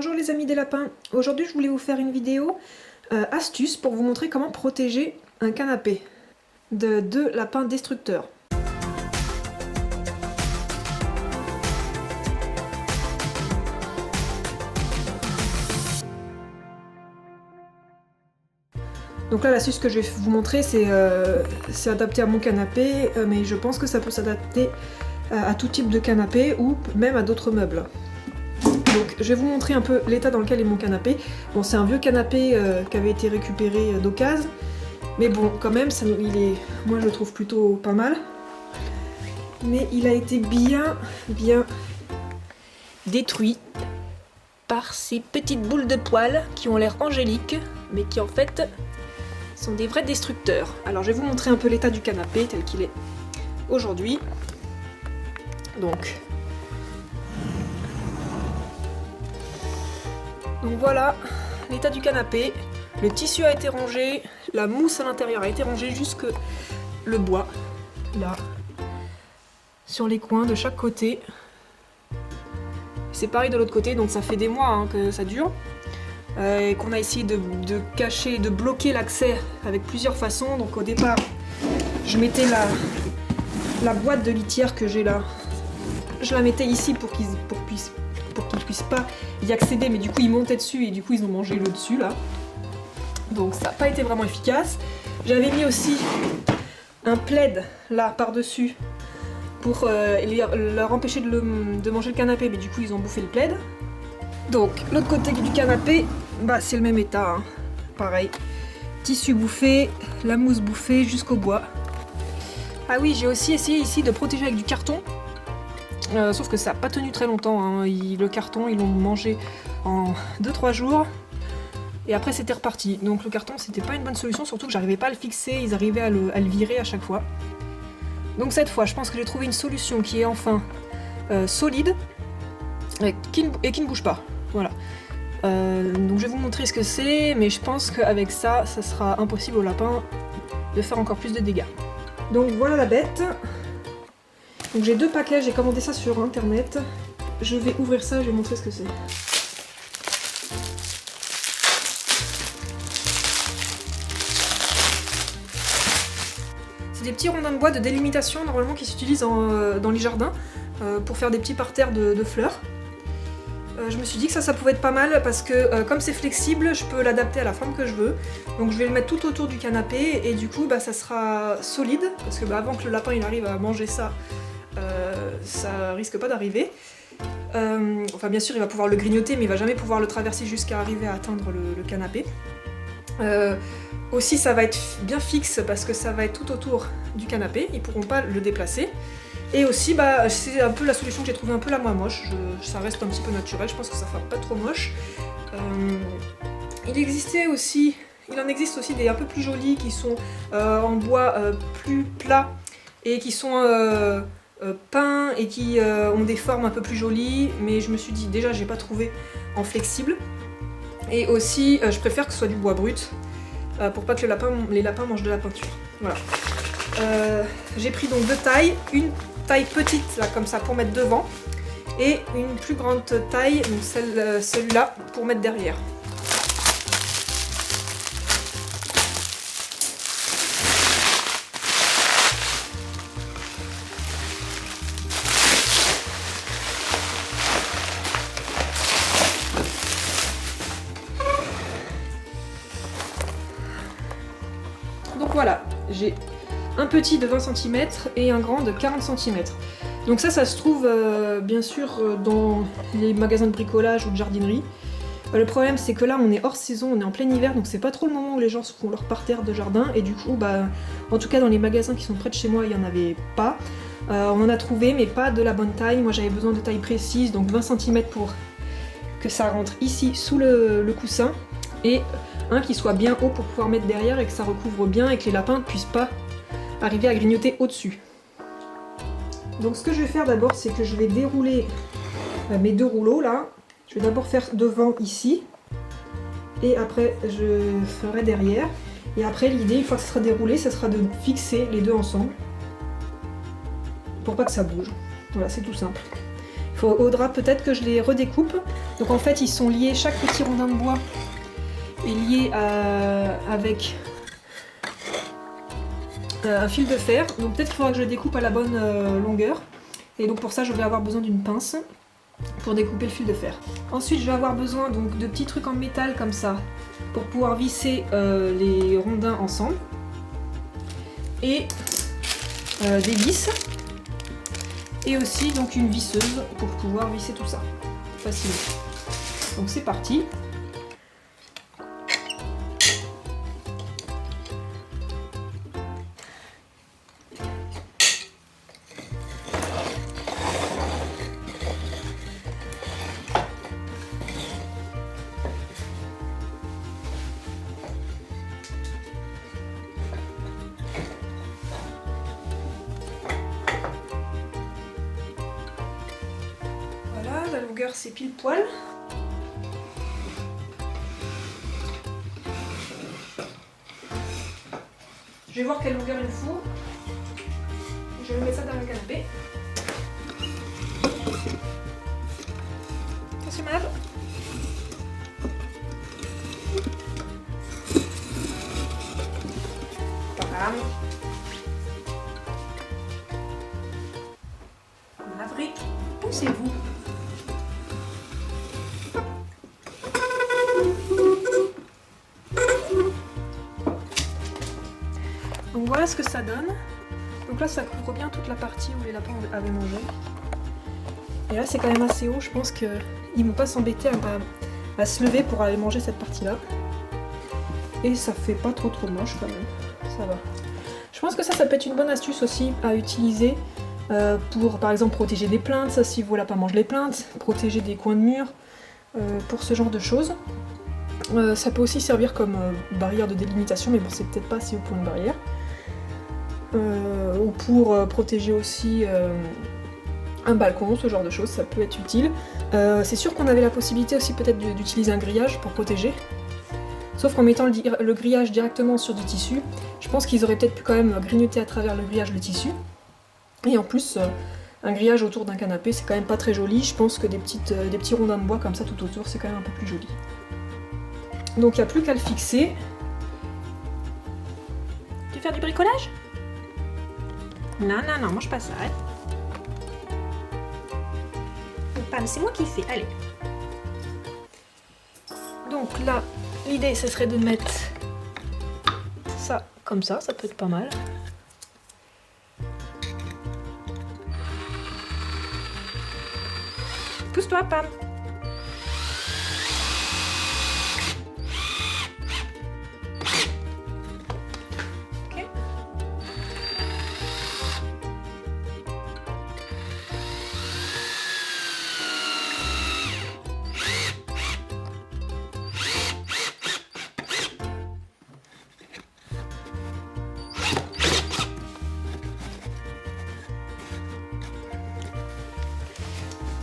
Bonjour les amis des lapins, aujourd'hui je voulais vous faire une vidéo astuce pour vous montrer comment protéger un canapé de deux lapins destructeurs. Donc là l'astuce que je vais vous montrer c'est adapté à mon canapé, mais je pense que ça peut s'adapter à tout type de canapé ou même à d'autres meubles. Donc je vais vous montrer un peu l'état dans lequel est mon canapé. Bon, c'est un vieux canapé qui avait été récupéré d'occasion, mais bon quand même moi je le trouve plutôt pas mal. Mais il a été bien détruit par ces petites boules de poils qui ont l'air angéliques, mais qui en fait sont des vrais destructeurs. Alors je vais vous montrer un peu l'état du canapé tel qu'il est aujourd'hui. Donc voilà l'état du canapé. Le tissu a été rangé, la mousse à l'intérieur a été rangée jusque le bois, là, sur les coins de chaque côté. C'est pareil de l'autre côté, donc ça fait des mois que ça dure. Et qu'on a essayé de cacher, de bloquer l'accès avec plusieurs façons. Donc au départ, je mettais la boîte de litière que j'ai là, je la mettais ici pour qu'ils puissent pas y accéder, mais du coup ils montaient dessus et du coup ils ont mangé le dessus là. Donc ça n'a pas été vraiment efficace. J'avais mis aussi un plaid là par-dessus pour leur empêcher de manger le canapé, mais du coup ils ont bouffé le plaid. Donc l'autre côté du canapé, bah c'est le même état, hein. Pareil, tissu bouffé, la mousse bouffée jusqu'au bois. Ah oui, j'ai aussi essayé ici de protéger avec du carton. Sauf que ça n'a pas tenu très longtemps, hein. Le carton, ils l'ont mangé en 2-3 jours. Et après c'était reparti. Donc le carton c'était pas une bonne solution, surtout que j'arrivais pas à le fixer, ils arrivaient à le virer à chaque fois. Donc cette fois je pense que j'ai trouvé une solution qui est enfin solide et qui ne bouge pas. Voilà. Donc je vais vous montrer ce que c'est, mais je pense qu'avec ça, ça sera impossible au lapin de faire encore plus de dégâts. Donc voilà la bête. Donc j'ai 2 paquets, j'ai commandé ça sur internet. Je vais ouvrir ça, je vais montrer ce que c'est. C'est des petits rondins de bois de délimitation normalement qui s'utilisent dans les jardins pour faire des petits parterres de fleurs. Je me suis dit que ça pouvait être pas mal parce que comme c'est flexible, je peux l'adapter à la forme que je veux. Donc je vais le mettre tout autour du canapé et du coup bah, ça sera solide parce que bah, avant que le lapin il arrive à manger ça, ça risque pas d'arriver. Enfin bien sûr il va pouvoir le grignoter, mais il va jamais pouvoir le traverser jusqu'à arriver à atteindre le canapé. Aussi ça va être bien fixe parce que ça va être tout autour du canapé, ils pourront pas le déplacer. Et aussi bah, c'est un peu la solution que j'ai trouvée un peu la moins moche, ça reste un petit peu naturel, je pense que ça fera pas trop moche. Il en existe aussi des un peu plus jolis qui sont en bois plus plat et qui sont peints et qui ont des formes un peu plus jolies, mais je me suis dit déjà j'ai pas trouvé en flexible. Et aussi je préfère que ce soit du bois brut pour pas que les lapins mangent de la peinture. Voilà. J'ai pris donc 2 tailles, une taille petite là comme ça pour mettre devant et une plus grande taille, donc celui-là pour mettre derrière. Donc voilà, j'ai un petit de 20 cm et un grand de 40 cm. Donc ça se trouve bien sûr dans les magasins de bricolage ou de jardinerie. Le problème c'est que là on est hors saison, on est en plein hiver, donc c'est pas trop le moment où les gens font leur parterre de jardin, et du coup bah en tout cas dans les magasins qui sont près de chez moi il n'y en avait pas. On en a trouvé mais pas de la bonne taille, moi j'avais besoin de taille précise, donc 20 cm pour que ça rentre ici sous le coussin, et un qui soit bien haut pour pouvoir mettre derrière et que ça recouvre bien et que les lapins ne puissent pas arriver à grignoter au-dessus. Donc ce que je vais faire d'abord, c'est que je vais dérouler mes 2 rouleaux là. Je vais d'abord faire devant ici, et après je ferai derrière. Et après l'idée, une fois que ça sera déroulé, ça sera de fixer les 2 ensemble, pour pas que ça bouge. Voilà, c'est tout simple. Il faudra peut-être que je les redécoupe Donc en fait ils sont liés, chaque petit rondin de bois est lié avec un fil de fer. Donc peut-être qu'il faudra que je le découpe à la bonne longueur. Et donc pour ça je vais avoir besoin d'une pince pour découper le fil de fer. Ensuite je vais avoir besoin donc de petits trucs en métal comme ça pour pouvoir visser les rondins ensemble. Et des vis. Et aussi donc une visseuse pour pouvoir visser tout ça facilement. Donc c'est parti. La longueur c'est pile poil. Je vais voir quelle longueur il me faut. Je vais mettre ça dans le canapé. Attention Mab. Bam. Maverick, poussez-vous. Donc voilà ce que ça donne. Donc là ça couvre bien toute la partie où les lapins avaient mangé. Et là c'est quand même assez haut, je pense qu'ils ne vont pas s'embêter à se lever pour aller manger cette partie là. Et ça fait pas trop moche quand même, ça va. Je pense que ça peut être une bonne astuce aussi à utiliser pour par exemple protéger des plinthes, ça si vos lapins mangent les plinthes, protéger des coins de mur, pour ce genre de choses. Ça peut aussi servir comme barrière de délimitation, mais bon c'est peut-être pas assez haut pour une barrière. Ou pour protéger aussi un balcon, ce genre de choses, ça peut être utile. C'est sûr qu'on avait la possibilité aussi peut-être d'utiliser un grillage pour protéger. Sauf qu'en mettant le grillage directement sur du tissu, je pense qu'ils auraient peut-être pu quand même grignoter à travers le grillage le tissu. Et en plus, un grillage autour d'un canapé, c'est quand même pas très joli. Je pense que des petits rondins de bois comme ça tout autour, c'est quand même un peu plus joli. Donc il n'y a plus qu'à le fixer. Tu veux faire du bricolage? Non, mange pas ça. Hein. Pam, c'est moi qui fais, allez. Donc là, l'idée, ce serait de mettre ça comme ça peut être pas mal. Pousse-toi, Pam.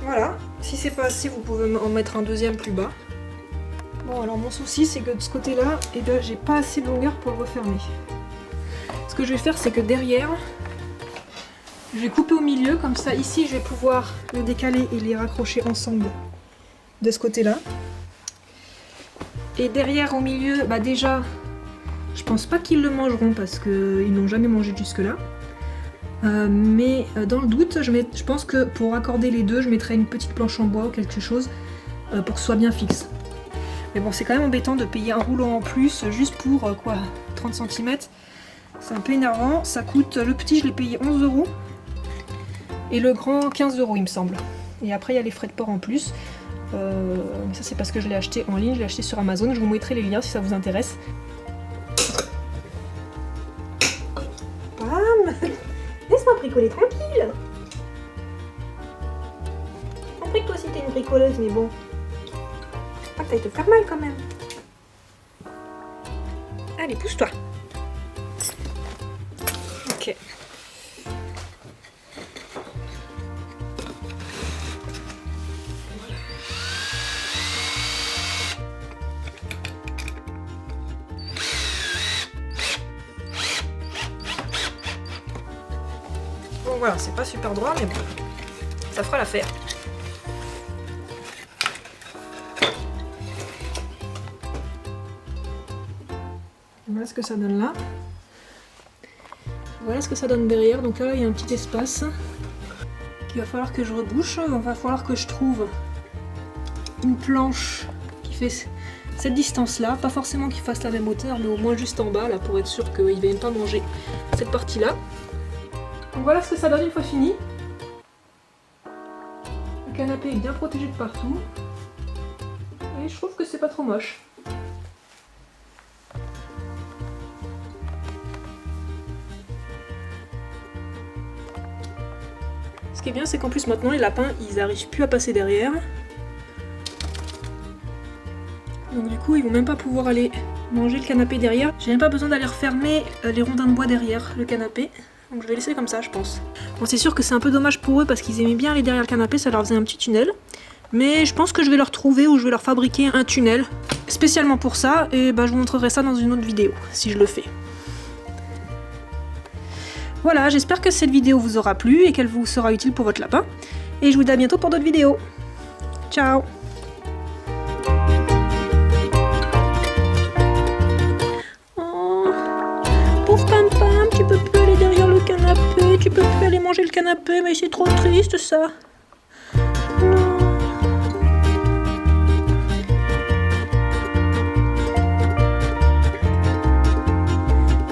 Voilà, si c'est pas assez, vous pouvez en mettre un deuxième plus bas. Bon, alors mon souci, c'est que de ce côté-là, eh ben, j'ai pas assez de longueur pour le refermer. Ce que je vais faire, c'est que derrière, je vais couper au milieu, comme ça, ici, je vais pouvoir le décaler et les raccrocher ensemble de ce côté-là. Et derrière, au milieu, bah déjà, je pense pas qu'ils le mangeront parce qu'ils n'ont jamais mangé jusque-là. Mais dans le doute, je pense que pour accorder les deux, je mettrai une petite planche en bois ou quelque chose pour que ce soit bien fixe. Mais bon, c'est quand même embêtant de payer un rouleau en plus juste pour quoi, 30 cm. C'est un peu énervant. Ça coûte, le petit, je l'ai payé 11 € et le grand 15 € il me semble. Et après, il y a les frais de port en plus. Mais ça, c'est parce que je l'ai acheté en ligne, je l'ai acheté sur Amazon. Je vous mettrai les liens si ça vous intéresse. Bam! Laisse-moi bricoler tranquille. On compris que toi aussi t'es une bricoleuse, mais bon. Faut pas que t'ailles te faire mal quand même. Allez, pousse-toi. Ok. Bon voilà, c'est pas super droit, mais bon, ça fera l'affaire. Voilà ce que ça donne là. Voilà ce que ça donne derrière. Donc là, il y a un petit espace qu'il va falloir que je rebouche. Il va falloir que je trouve une planche qui fait cette distance-là. Pas forcément qu'il fasse la même hauteur, mais au moins juste en bas, là, pour être sûr qu'il ne vienne pas manger cette partie-là. Donc voilà ce que ça donne une fois fini. Le canapé est bien protégé de partout. Et je trouve que c'est pas trop moche. Ce qui est bien, c'est qu'en plus maintenant les lapins, ils n'arrivent plus à passer derrière. Donc du coup, ils vont même pas pouvoir aller manger le canapé derrière. J'ai même pas besoin d'aller refermer les rondins de bois derrière le canapé. Donc je vais laisser comme ça, je pense. Bon, c'est sûr que c'est un peu dommage pour eux parce qu'ils aimaient bien aller derrière le canapé, ça leur faisait un petit tunnel. Mais je pense que je vais leur trouver ou je vais leur fabriquer un tunnel spécialement pour ça. Et bah, je vous montrerai ça dans une autre vidéo, si je le fais. Voilà, j'espère que cette vidéo vous aura plu et qu'elle vous sera utile pour votre lapin. Et je vous dis à bientôt pour d'autres vidéos. Ciao! Oh, pauvre Pam Pam, tu peux plus aller derrière le canapé, tu peux plus aller manger le canapé, mais c'est trop triste ça. Non.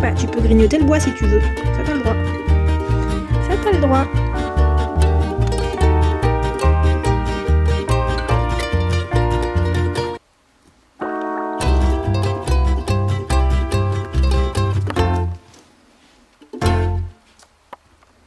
Bah, tu peux grignoter le bois si tu veux, ça t'as le droit. Ça t'as le droit.